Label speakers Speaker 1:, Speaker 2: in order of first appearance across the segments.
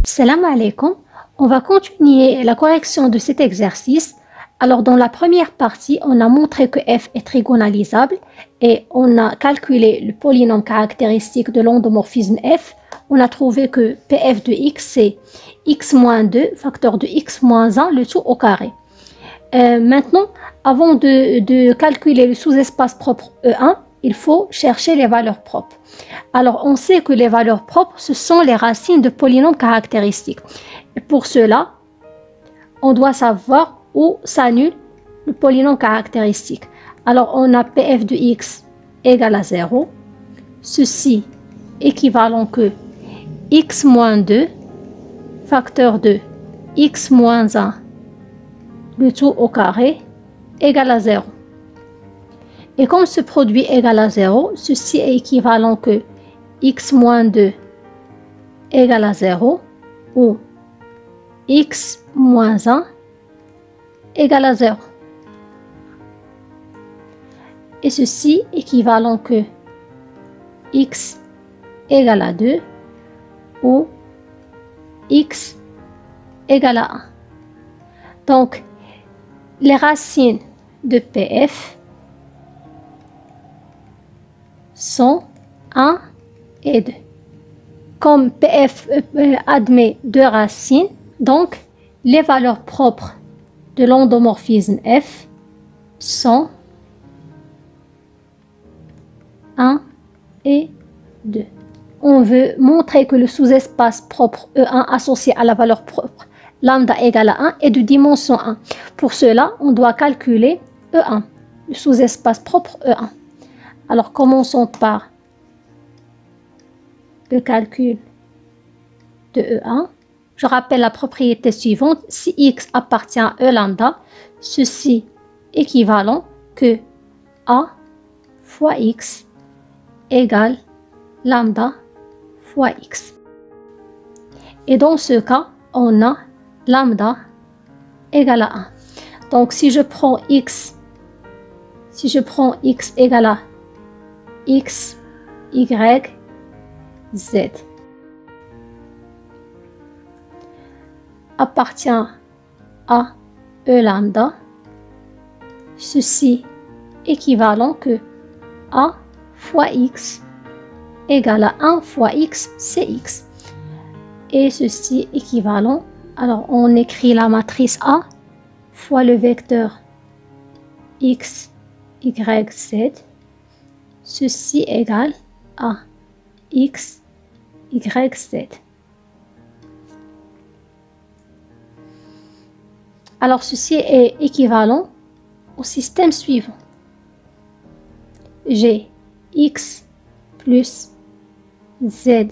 Speaker 1: Salam alaikum. On va continuer la correction de cet exercice. Alors dans la première partie, on a montré que f est trigonalisable et on a calculé le polynôme caractéristique de l'endomorphisme f. On a trouvé que pf de x c'est x-2 facteur de x-1 le tout au carré. Maintenant, avant de calculer le sous-espace propre E1, il faut chercher les valeurs propres. Alors, on sait que les valeurs propres, ce sont les racines de polynômes caractéristiques. Et pour cela, on doit savoir où s'annule le polynôme caractéristique. Alors, on a pf de x égale à 0. Ceci équivalent que x-2 facteur de x-1 le tout au carré égale à 0. Et comme ce produit égale à 0, ceci est équivalent que x-2 égale à 0 ou x-1 égale à 0. Et ceci équivalent que x égale à 2 ou x égale à 1. Donc, les racines de pf sont 1 et 2. Comme pf admet deux racines, donc les valeurs propres de l'endomorphisme f sont 1 et 2. On veut montrer que le sous-espace propre E1 associé à la valeur propre lambda égale à 1 est de dimension 1. Pour cela, on doit calculer E1, le sous-espace propre E1. Alors, commençons par le calcul de E1. Je rappelle la propriété suivante. Si x appartient à E lambda, ceci équivalent que A fois x égale lambda fois x. Et dans ce cas, on a lambda égale à 1. Donc, si je prends x égale à x, y, z appartient à E lambda, ceci équivalent que A fois x égale à 1 fois x, c'est x. Et ceci équivalent, alors on écrit la matrice A fois le vecteur x, y, z. Ceci égale à x, y, z. Alors, ceci est équivalent au système suivant. J'ai x plus z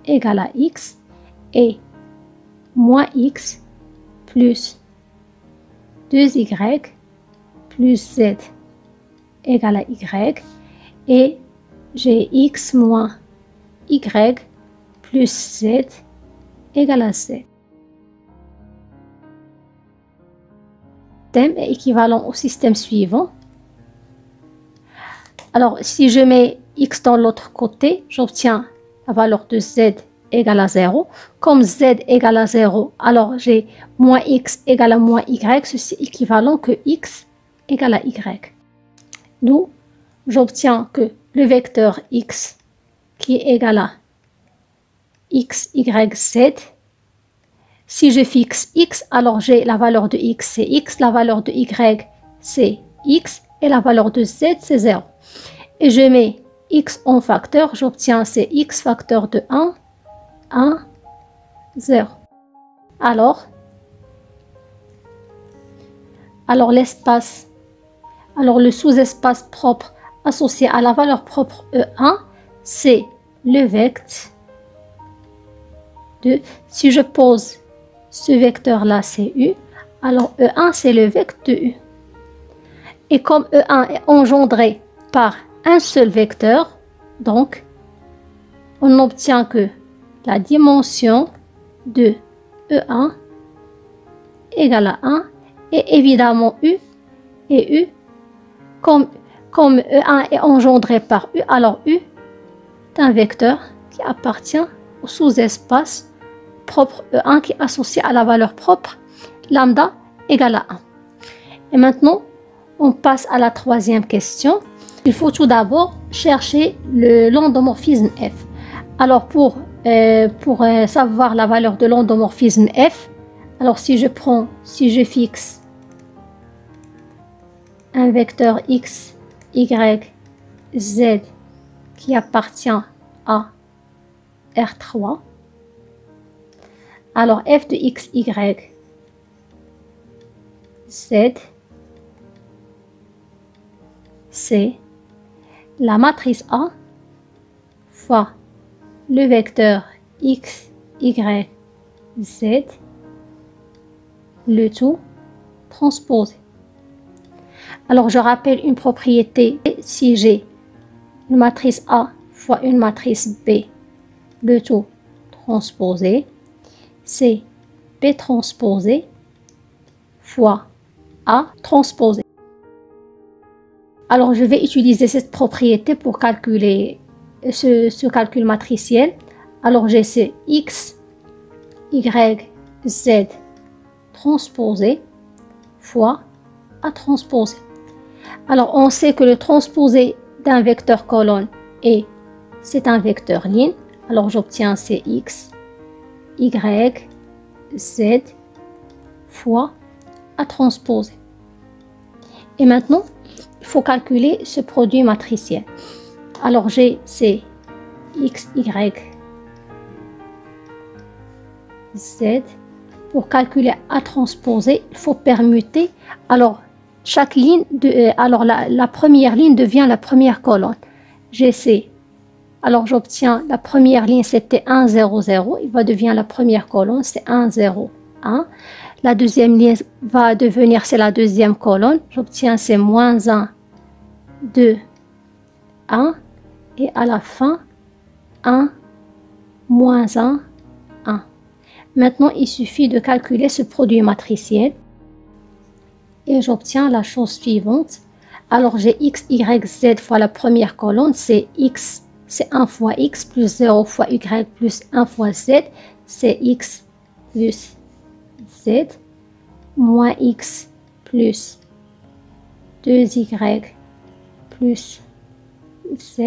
Speaker 1: égale à x et moins x plus 2y plus z égale à y. Et j'ai x moins y plus z égale à z. Le système est équivalent au système suivant. Alors, si je mets x dans l'autre côté, j'obtiens la valeur de z égale à 0. Comme z égale à 0, alors j'ai moins x égale à moins y, ceci est équivalent que x égale à y. D'où j'obtiens que le vecteur x qui est égal à x, y, z, si je fixe x, alors j'ai la valeur de x c'est x, la valeur de y c'est x et la valeur de z c'est 0. Et je mets x en facteur, j'obtiens c'est x facteur de 1, 1, 0. Alors le sous-espace propre associé à la valeur propre E1, c'est le vecteur de, si je pose ce vecteur-là, c'est U, alors E1, c'est le vecteur de U. Et comme E1 est engendré par un seul vecteur, donc, on obtient que la dimension de E1 égale à 1, et évidemment U, et U, comme E1 est engendré par U, alors U est un vecteur qui appartient au sous-espace propre E1 qui est associé à la valeur propre lambda égale à 1. Et maintenant, on passe à la troisième question. Il faut tout d'abord chercher l'endomorphisme F. Alors pour savoir la valeur de l'endomorphisme F, alors si je fixe un vecteur x, y, z qui appartient à R3, alors f de x, y, z, c'est la matrice A fois le vecteur x, y, z, le tout transposé. Alors je rappelle une propriété, si j'ai une matrice A fois une matrice B, le tout transposé, c'est B transposé fois A transposé. Alors je vais utiliser cette propriété pour calculer ce calcul matriciel. Alors j'ai ces x, y, z transposé fois A transposé. Alors on sait que le transposé d'un vecteur colonne c'est un vecteur ligne. Alors j'obtiens ces x, y, z fois A transposé. Et maintenant, il faut calculer ce produit matriciel. Alors j'ai ces x, y, z. Pour calculer A transposé, il faut permuter. Alors chaque ligne, la première ligne devient la première colonne. J'ai ces. Alors j'obtiens la première ligne, c'était 1, 0, 0. Il va devenir la première colonne, c'est 1, 0, 1. La deuxième ligne va devenir, c'est la deuxième colonne. J'obtiens c'est moins 1, 2, 1. Et à la fin, 1, moins 1, 1. Maintenant, il suffit de calculer ce produit matriciel. Et j'obtiens la chose suivante. Alors j'ai x, y, z fois la première colonne, c'est x, c'est 1 fois x plus 0 fois y plus 1 fois z, c'est x plus z, moins x plus 2y plus z,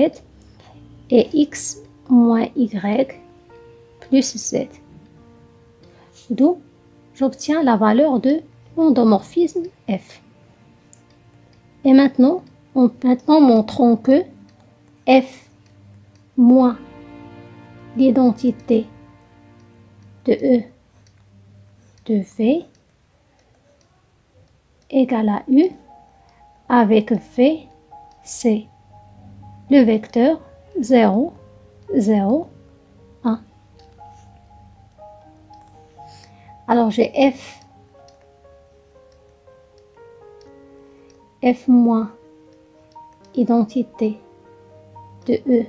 Speaker 1: et x moins y plus z. D'où j'obtiens la valeur de l'endomorphisme F. Et maintenant, montrons que F moins l'identité de E de V égale à U, avec V, c'est le vecteur 0, 0, 1. Alors j'ai F moins identité de E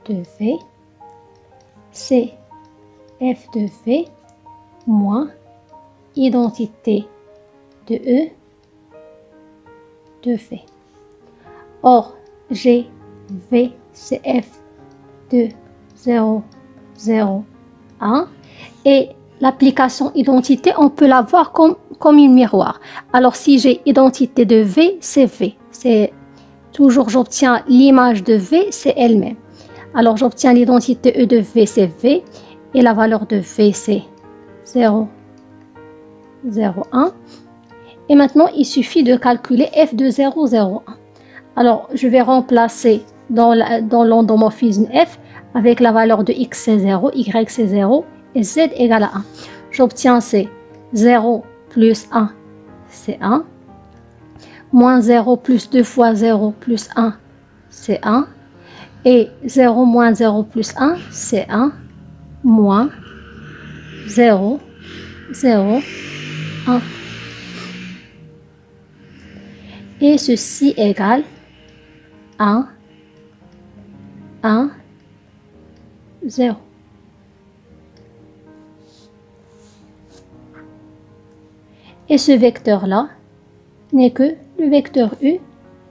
Speaker 1: de V, c'est F de V moins identité de E de V. Or, G, V, c'est F de 0, 0, 1. Et l'application identité, on peut la voir comme une miroir. Alors, si j'ai identité de V, c'est V. C'est toujours, j'obtiens l'image de V, c'est elle-même. Alors, j'obtiens l'identité E de V, c'est V. Et la valeur de V, c'est 0, 0, 1. Et maintenant, il suffit de calculer F de 0, 0, 1. Alors, je vais remplacer dans l'endomorphisme F avec la valeur de x, c'est 0, y, c'est 0, et z égale à 1. J'obtiens c'est 0 plus 1, c'est 1. Moins 0 plus 2 fois 0 plus 1, c'est 1. Et 0 moins 0 plus 1, c'est 1. Moins 0, 0, 1. Et ceci égale 1, 1, 0. Et ce vecteur-là n'est que le vecteur U,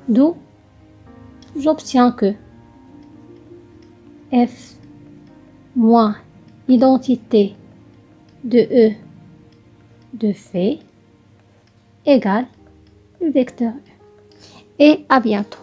Speaker 1: d'où j'obtiens que F moins l'identité de E de phi égale le vecteur E. Et à bientôt.